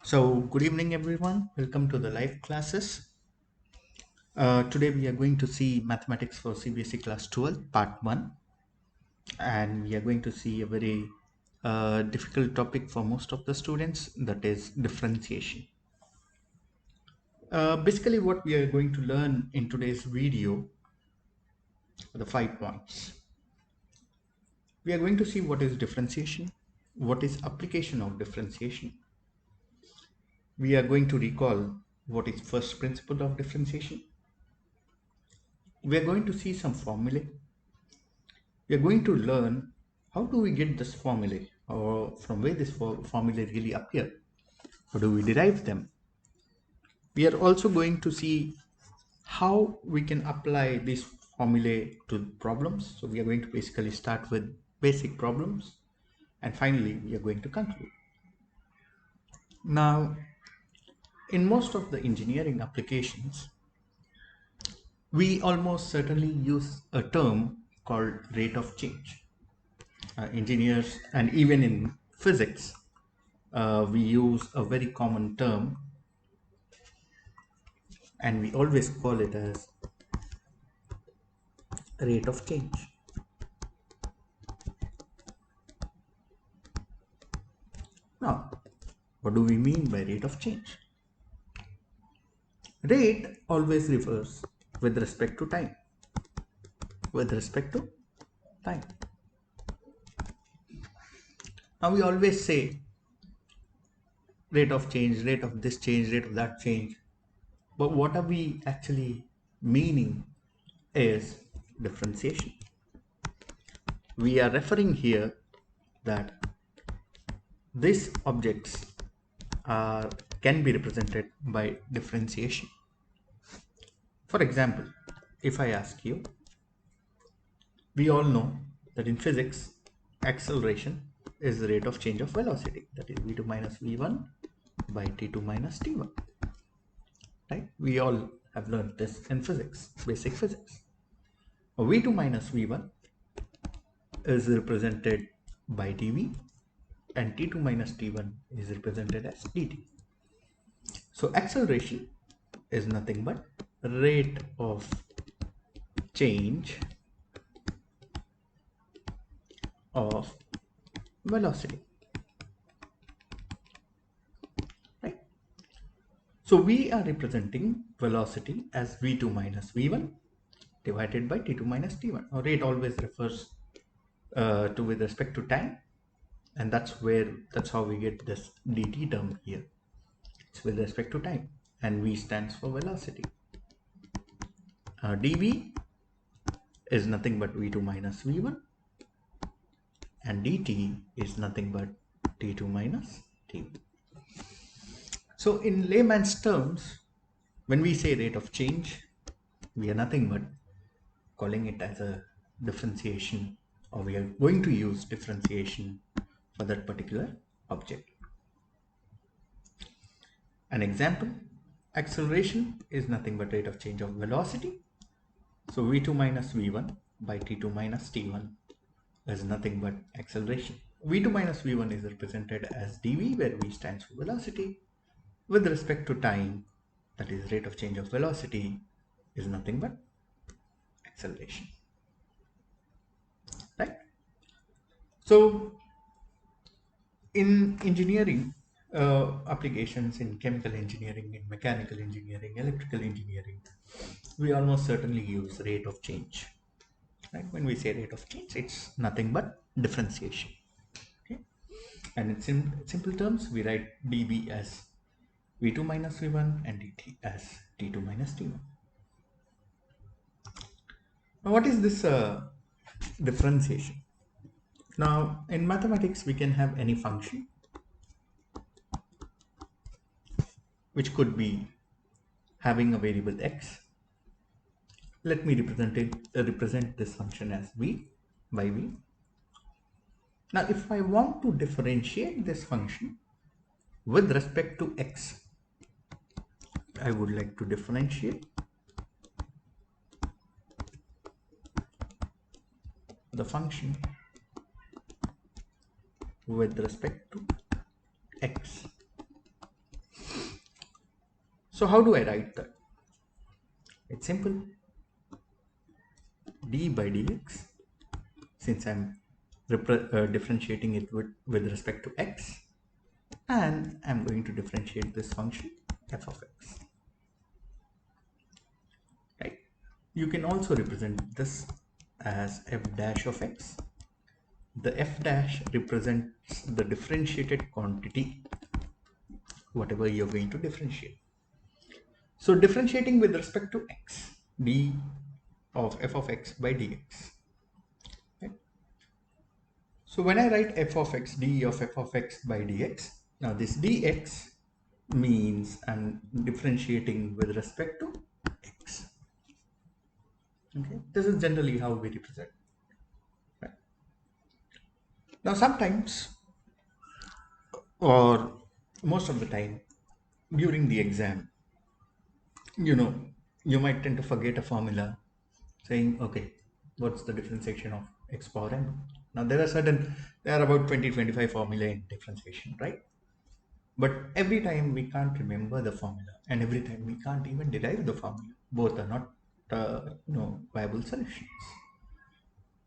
So, good evening, everyone. Welcome to the live classes. Today, we are going to see Mathematics for Cbse Class 12, Part 1. And we are going to see a very difficult topic for most of the students, that is differentiation. Basically, what we are going to learn in today's video are the 5 points. We are going to see what is differentiation, what is application of differentiation. We are going to recall what is first principle of differentiation. We are going to see some formulae. We are going to learn how do we get this formulae, or from where this formulae really appear. How do we derive them? We are also going to see how we can apply these formulae to problems. So we are going to basically start with basic problems, and finally we are going to conclude. Now, in most of the engineering applications, we almost certainly use a term called rate of change. Engineers, and even in physics, we use a very common term, and we always call it as rate of change. Now, what do we mean by rate of change? Rate always refers with respect to time. With respect to time. Now we always say rate of change, rate of this change, rate of that change. But what are we actually meaning is differentiation. We are referring here that these objects can be represented by differentiation. For example, if I ask you, we all know that in physics, acceleration is the rate of change of velocity, that is v2 minus v1 by t2 minus t1. Right? We all have learned this in physics, basic physics. v2 minus v1 is represented by dv, and t2 minus t1 is represented as dt. So acceleration is nothing but rate of change of velocity. Right? So we are representing velocity as v2 minus v1 divided by t2 minus t1. Now rate always refers to with respect to time, and that's how we get this dt term here. It's with respect to time, and v stands for velocity. dv is nothing but v2 minus v1, and dt is nothing but t2 minus t1. So in layman's terms, when we say rate of change, we are nothing but calling it as a differentiation, or we are going to use differentiation for that particular object. An example, acceleration is nothing but rate of change of velocity. So v2 minus v1 by t2 minus t1 is nothing but acceleration. v2 minus v1 is represented as dv, where v stands for velocity. With respect to time, that is rate of change of velocity, is nothing but acceleration. Right? So in engineering applications, in chemical engineering, in mechanical engineering, electrical engineering, we almost certainly use rate of change. Right? When we say rate of change, it's nothing but differentiation. Okay? And in simple terms, we write dB as v2 minus v1 and dt as t2 minus t1. Now, what is this differentiation? Now, in mathematics, we can have any function which could be having a variable x. Let me represent this function as v by v. Now, if I want to differentiate this function with respect to x, I would like to differentiate the function with respect to x. So how do I write that? It's simple. D by dx, since I'm differentiating it with respect to x, and I'm going to differentiate this function f of x. Right? You can also represent this as f dash of x. The f dash represents the differentiated quantity, whatever you're going to differentiate. So differentiating with respect to x, d of f of x by dx. Right? So when I write f of x, d of f of x by dx, now this dx means I'm differentiating with respect to x. Okay, this is generally how we represent. Right? Now sometimes, or most of the time during the exam, you know, you might tend to forget a formula saying, okay, what's the differentiation of x power m? Now there are about 20-25 formulae in differentiation, right? But every time we can't remember the formula, and every time we can't even derive the formula. Both are not viable solutions.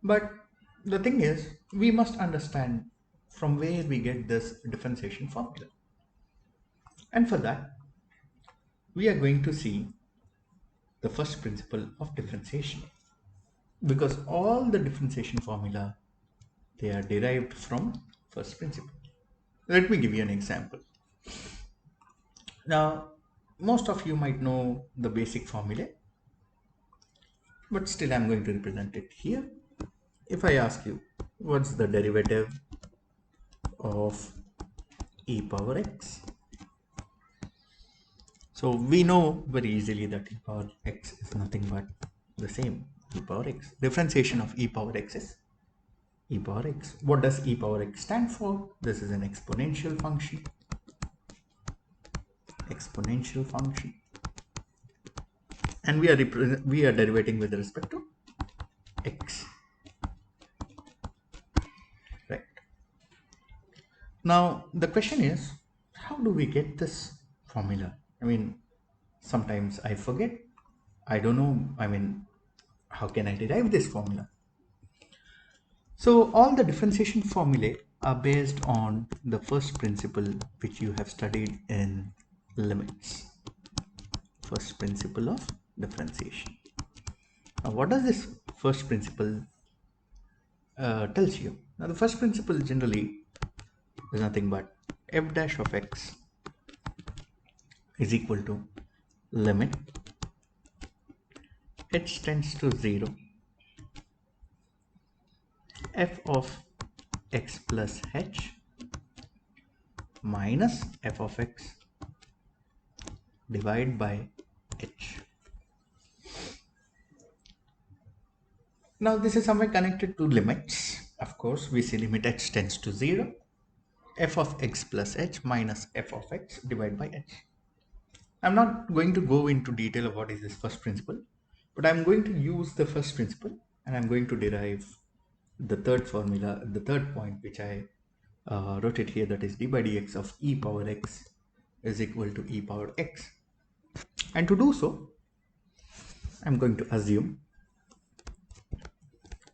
But the thing is, we must understand from where we get this differentiation formula. And for that, we are going to see the first principle of differentiation, because all the differentiation formula, they are derived from first principle. Let me give you an example. Now, most of you might know the basic formula, but still I'm going to represent it here. If I ask you, what's the derivative of e power x? So we know very easily that e power x is nothing but the same, e power x. Differentiation of e power x is e power x. What does e power x stand for? This is an exponential function. Exponential function. And we are derivating with respect to x. Right. Now the question is, how do we get this formula? I mean, sometimes I forget. I don't know. I mean, how can I derive this formula? So all the differentiation formulae are based on the first principle which you have studied in limits. First principle of differentiation. Now what does this first principle tells you? Now the first principle generally is nothing but f dash of x is equal to limit h tends to 0 f of x plus h minus f of x divided by h. Now this is somewhere connected to limits. Of course, we see limit h tends to 0, f of x plus h minus f of x divided by h. I'm not going to go into detail of what is this first principle, but I'm going to use the first principle and I'm going to derive the third formula, the third point which I wrote it here, that is d by dx of e power x is equal to e power x. And to do so, I'm going to assume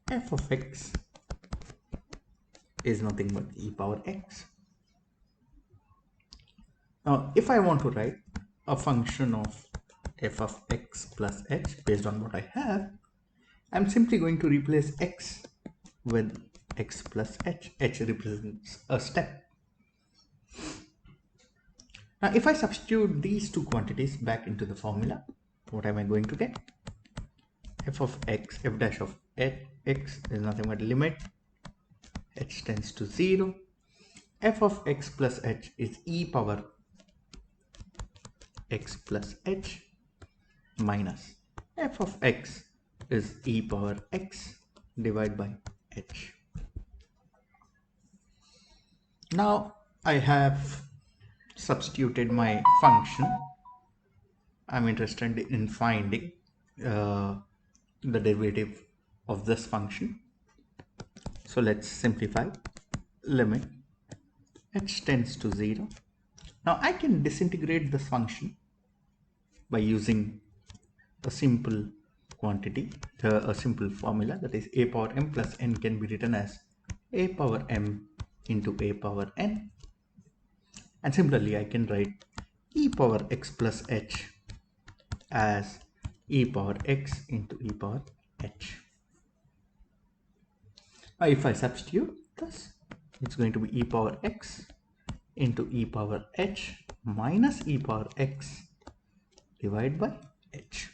f of x is nothing but e power x. Now, if I want to write a function of f of x plus h based on what I have, I'm simply going to replace x with x plus h. H represents a step. Now, if I substitute these two quantities back into the formula, what am I going to get? F of x, f dash of x is nothing but limit h tends to 0. F of x plus h is e power x plus h minus f of x is e power x divided by h. Now I have substituted my function. I'm interested in finding the derivative of this function. So let's simplify. Limit h tends to 0. Now I can disintegrate this function by using a simple quantity, a simple formula, that is a power m plus n can be written as a power m into a power n. And similarly, I can write e power x plus h as e power x into e power h. Now, if I substitute this, it's going to be e power x into e power h minus e power x divided by h.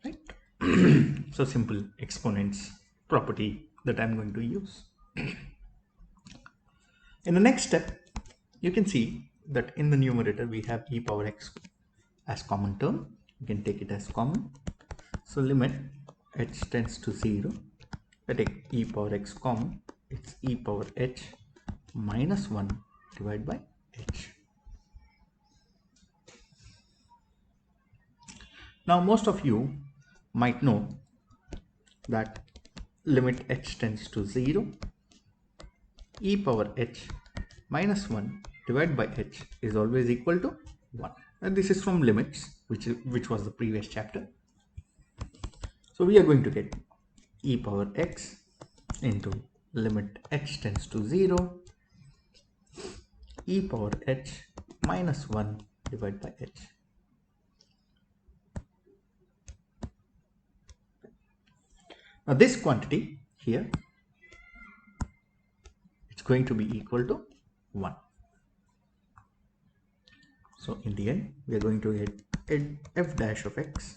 Right? So simple exponents property that I'm going to use. In the next step, you can see that in the numerator we have e power x as common term. You can take it as common. So limit h tends to 0. I take e power x common. It's e power h minus 1 divided by h. Now most of you might know that limit h tends to 0, e power h minus 1 divided by h is always equal to 1. And this is from limits, which was the previous chapter. So we are going to get e power x into limit h tends to 0, e power h minus 1 divided by h. Now this quantity here, it's going to be equal to 1. So in the end, we are going to get f dash of x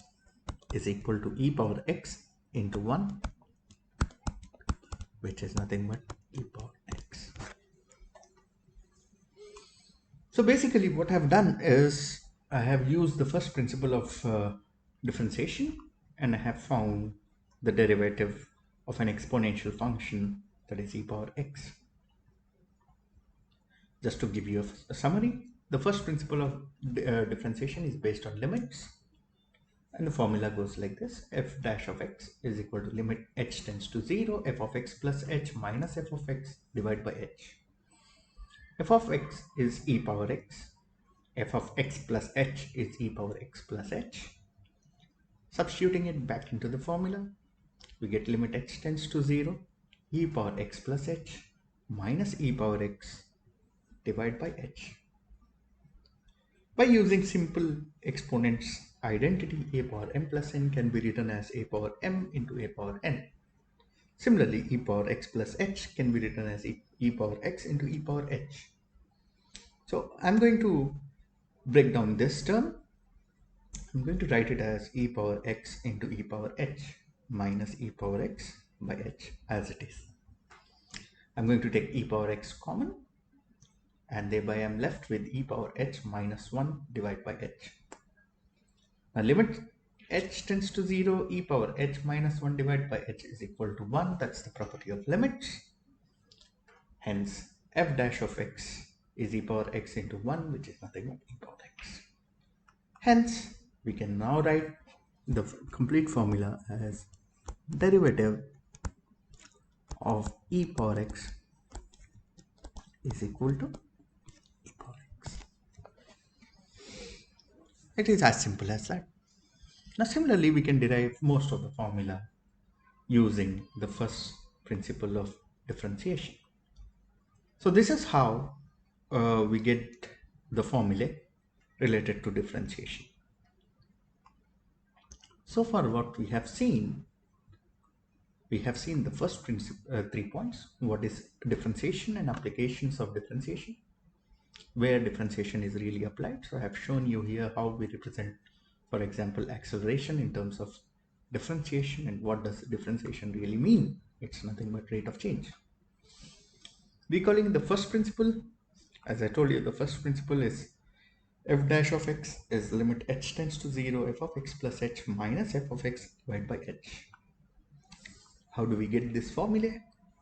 is equal to e power x into 1, which is nothing but e power x. So basically what I've done is I have used the first principle of differentiation, and I have found the derivative of an exponential function, that is e power x. Just to give you a summary, the first principle of differentiation is based on limits, and the formula goes like this: f dash of x is equal to limit h tends to 0, f of x plus h minus f of x divided by h. F of x is e power x, f of x plus h is e power x plus h. Substituting it back into the formula, we get limit h tends to 0, e power x plus h minus e power x divided by h. By using simple exponents identity, a power m plus n can be written as a power m into a power n. Similarly, e power x plus h can be written as e power x into e power h. So I'm going to break down this term. I'm going to write it as e power x into e power h minus e power x by h as it is. I'm going to take e power x common, and thereby I'm left with e power h minus 1 divided by h. Now limit h tends to 0, e power h minus 1 divided by h is equal to 1. That's the property of limits. Hence, f dash of x is e power x into 1, which is nothing but e power x. Hence, we can now write the complete formula as derivative of e power x is equal to e power x. It is as simple as that. Now similarly, we can derive most of the formula using the first principle of differentiation. So this is how we get the formulae related to differentiation. So far what we have seen the first 3 points: what is differentiation and applications of differentiation, where differentiation is really applied. So I have shown you here how we represent, for example, acceleration in terms of differentiation, and what does differentiation really mean. It's nothing but rate of change. Recalling the first principle, as I told you, the first principle is f dash of x is limit h tends to 0, f of x plus h minus f of x divided by h. How do we get this formula?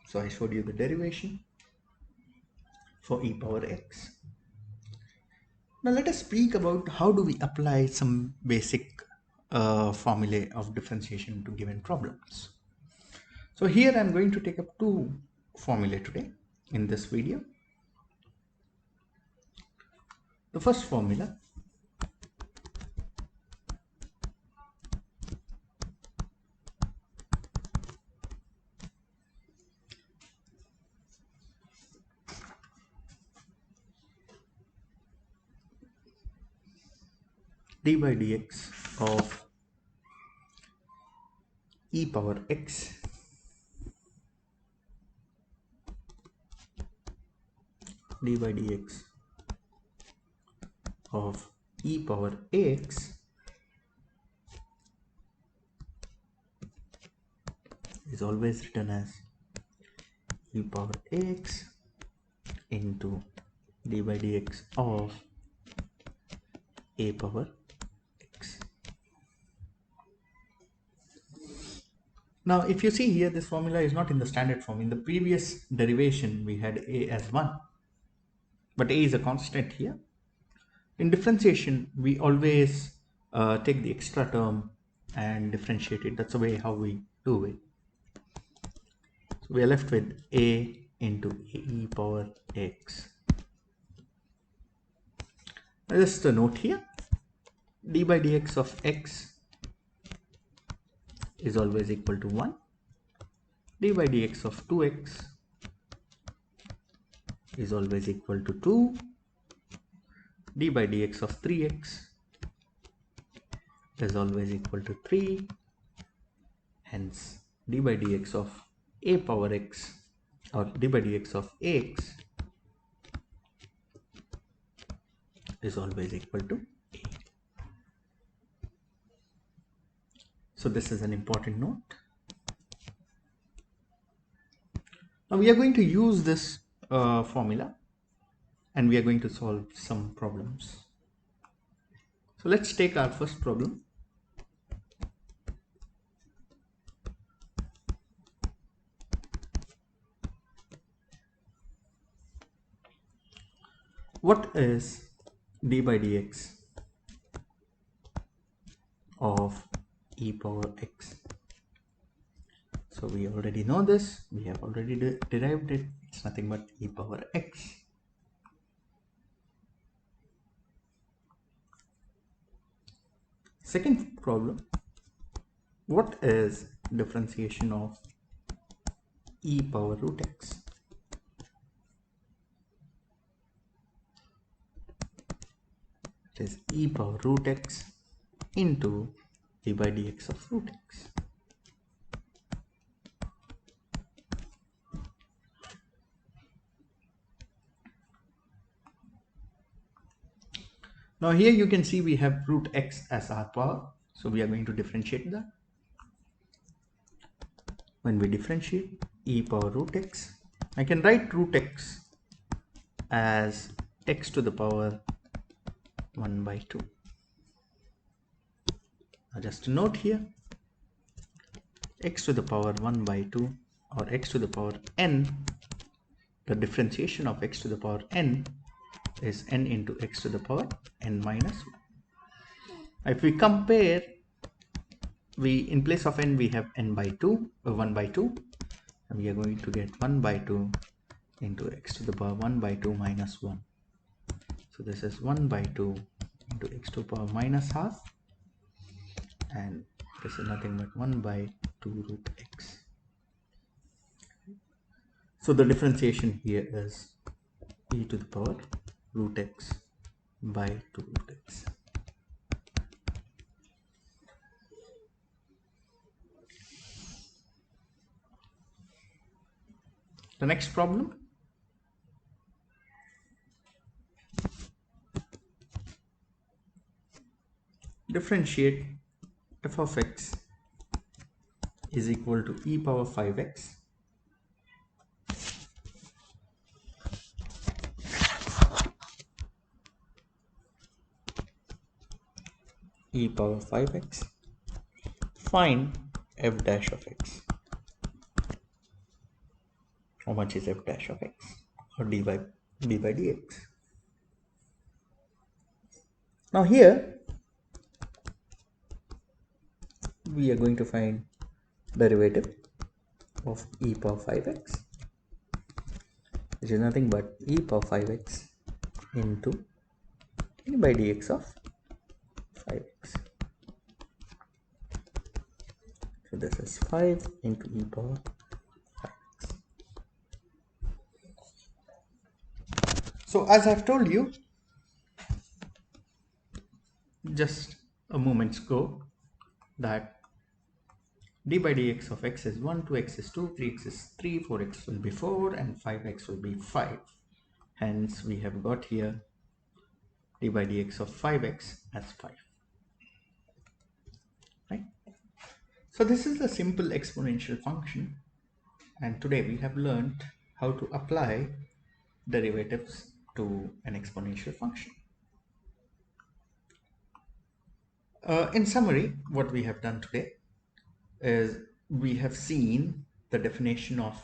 So I showed you the derivation for e power x. Now let us speak about how do we apply some basic formulae of differentiation to given problems. So here I'm going to take up 2 formulae today in this video. The first formula d by dx of e power x d by dx of e power ax is always written as e power ax into d by dx of a power x. Now if you see here, this formula is not in the standard form. In the previous derivation we had a as 1, but a is a constant here. In differentiation we always take the extra term and differentiate it. That's the way how we do it. So we are left with a into e power x. Now just a note here, d by dx of x is always equal to 1. D by dx of 2x is always equal to 2. D by dx of 3x is always equal to 3. Hence d by dx of a power x, or d by dx of ax, is always equal to a. So this is an important note. Now we are going to use this formula and we are going to solve some problems. So let's take our first problem. What is d by dx of e power x? So we already know this, we have already derived it. It's nothing but e power x. Second problem, what is differentiation of e power root x? It is e power root x into d by dx of root x. Now here you can see we have root x as our power, so we are going to differentiate that. When we differentiate e power root x, I can write root x as x to the power 1 by 2. Now just a note here, x to the power 1 by 2 or x to the power n, the differentiation of x to the power n is n into x to the power n minus 1. If we compare, in place of n we have n by 2, 1 by 2, and we are going to get 1 by 2 into x to the power 1 by 2 minus 1. So this is 1 by 2 into x to the power minus half, and this is nothing but 1 by 2 root x. So the differentiation here is e to the power root x by 2 root x. The next problem, differentiate f of x is equal to e power 5x e power 5x. Find f dash of x. How much is f dash of x, or d by dx? Now here we are going to find derivative of e power 5x, which is nothing but e power 5x into d by dx of 5x. So this is 5 into e power 5x. So as I've told you just a moment ago, that d by dx of x is 1, 2x is 2, 3x is 3, 4x will be 4, and 5x will be 5. Hence, we have got here d by dx of 5x as 5. Right? So this is a simple exponential function, and today we have learned how to apply derivatives to an exponential function. In summary, what we have done today is we have seen the definition of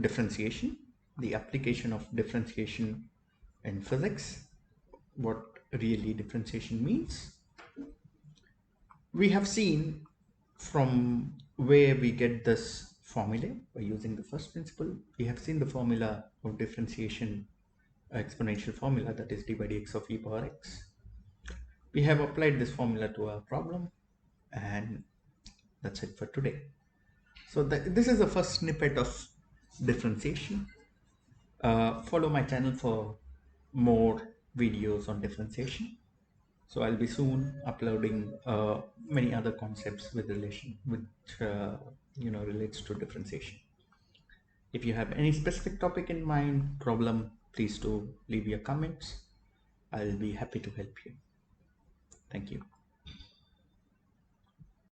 differentiation, the application of differentiation in physics, what really differentiation means. We have seen from where we get this formula by using the first principle. We have seen the formula of differentiation, exponential formula, that is d by dx of e power x. We have applied this formula to our problem, and that's it for today. So this is the first snippet of differentiation. Follow my channel for more videos on differentiation. So I'll be soon uploading many other concepts with relation, which relates to differentiation. If you have any specific topic in mind, problem, please do leave your comments. I'll be happy to help you. Thank you.